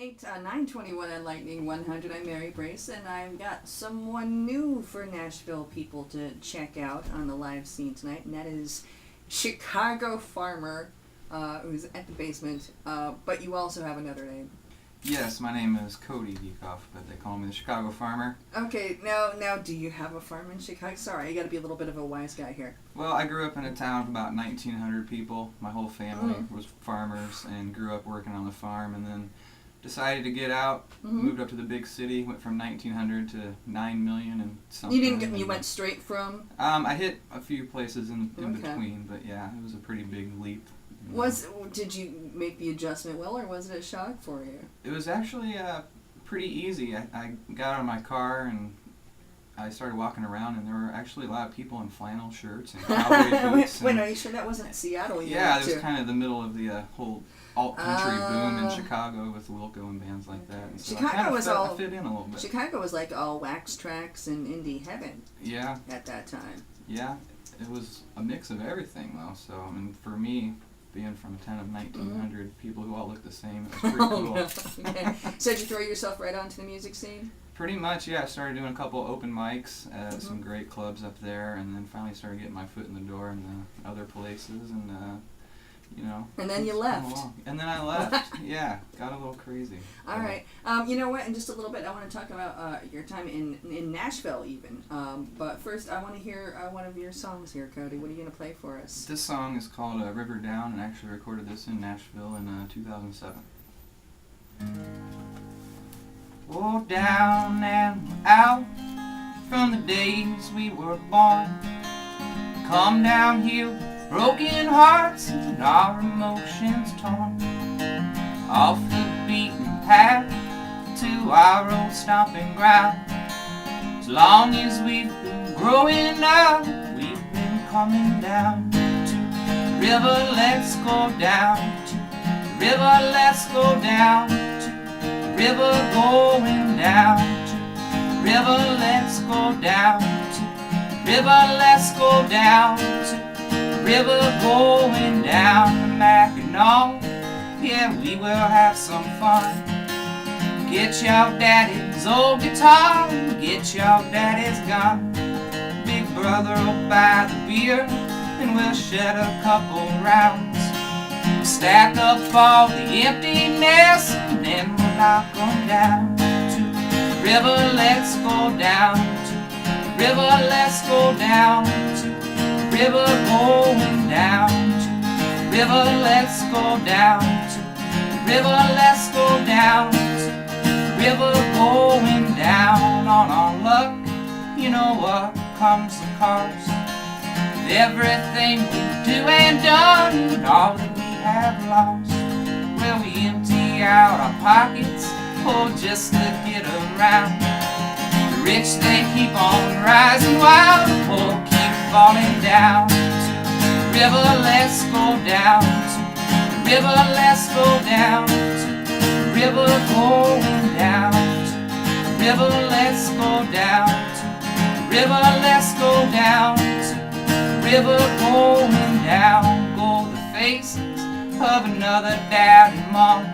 921 on Lightning 100. I'm Mary Brace, and I've got someone new for Nashville people to check out on the live scene tonight, and that is Chicago Farmer, who's at the basement. But you also have another name. Yes, my name is Cody Diekhoff, but they call me the Chicago Farmer. Okay, now, do you have a farm in Chicago? Sorry, I got to be a little bit of a wise guy here. Well, I grew up in a town of about 1,900 people. My whole family was farmers and grew up working on the farm, and then decided to get out, moved up to the big city, went from 1,900 to 9 million and something. You went straight from? I hit a few places in between, but yeah, it was a pretty big leap. Did you make the adjustment well, or was it a shock for you? It was actually pretty easy. I got out of my car and I started walking around, and there were actually a lot of people in flannel shirts and cowboy boots. Wait, are you sure that wasn't Seattle? Yeah, it was kind of the middle of the whole alt-country boom in Chicago with Wilco and bands like that. And so I fit in a little bit. Chicago was like all wax tracks and indie heaven. Yeah. At that time. Yeah, it was a mix of everything though. So I mean, for me, being from a town of 1,900 people who all look the same, it was pretty cool. No. Okay. So did you throw yourself right onto the music scene? Pretty much, yeah. I started doing a couple open mics at some great clubs up there, and then finally started getting my foot in the door in the other places, and you know. And then you left. And then I left. Yeah, got a little crazy. All right. You know what? In just a little bit, I want to talk about your time in Nashville, even. But first, I want to hear one of your songs here, Cody. What are you going to play for us? This song is called "River Down," and I actually recorded this in Nashville in 2007. Oh, down and out from the days we were born. Come downhill, broken hearts and our emotions torn. Off the beaten path to our old stomping ground. As long as we've been growing up, we've been coming down to the river. Let's go down to the river. Let's go down to the river. Going down to the river. Let's go down to the river. Let's go down to river, going down to Mackinac. Yeah, we will have some fun. Get your daddy's old guitar, get your daddy's gun. Big brother will buy the beer, and we'll shed a couple rounds. We'll stack up all the emptiness, and then we'll knock them down to the river. Let's go down to the river. Let's go down to the river, going down to the river. Let's go down to the river. Let's go down to the river, going down on our luck. You know what comes the cost of everything we do and done, and all that we have lost. Well, we empty out our pockets, oh, just to get around. The rich, they keep on rising while the poor keep falling down to the river. Let's go down to the river. Let's go down to the river, going down to the river. Let's go down to the river. Let's go down to the river, going down. Go the faces of another dad and mom.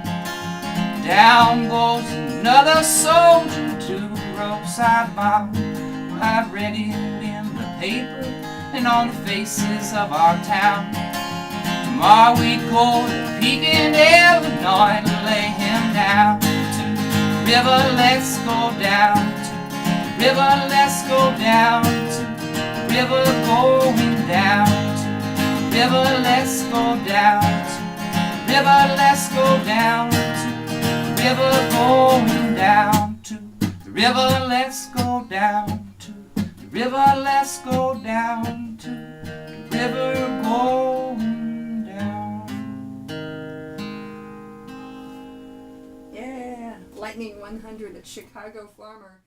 Down goes another soldier to a roadside bomb. I've read it in the paper and on the faces of our town. Tomorrow we go to Pekin, Illinois, to lay him down to the river. Let's go down to the river. Let's go down to the river, going down to the river. Let's go down to the river. Let's go down to the river, going down to the river. Let's go down to the river. Let's go down to the river, going down. Yeah, Lightning 100 at Chicago Farmer.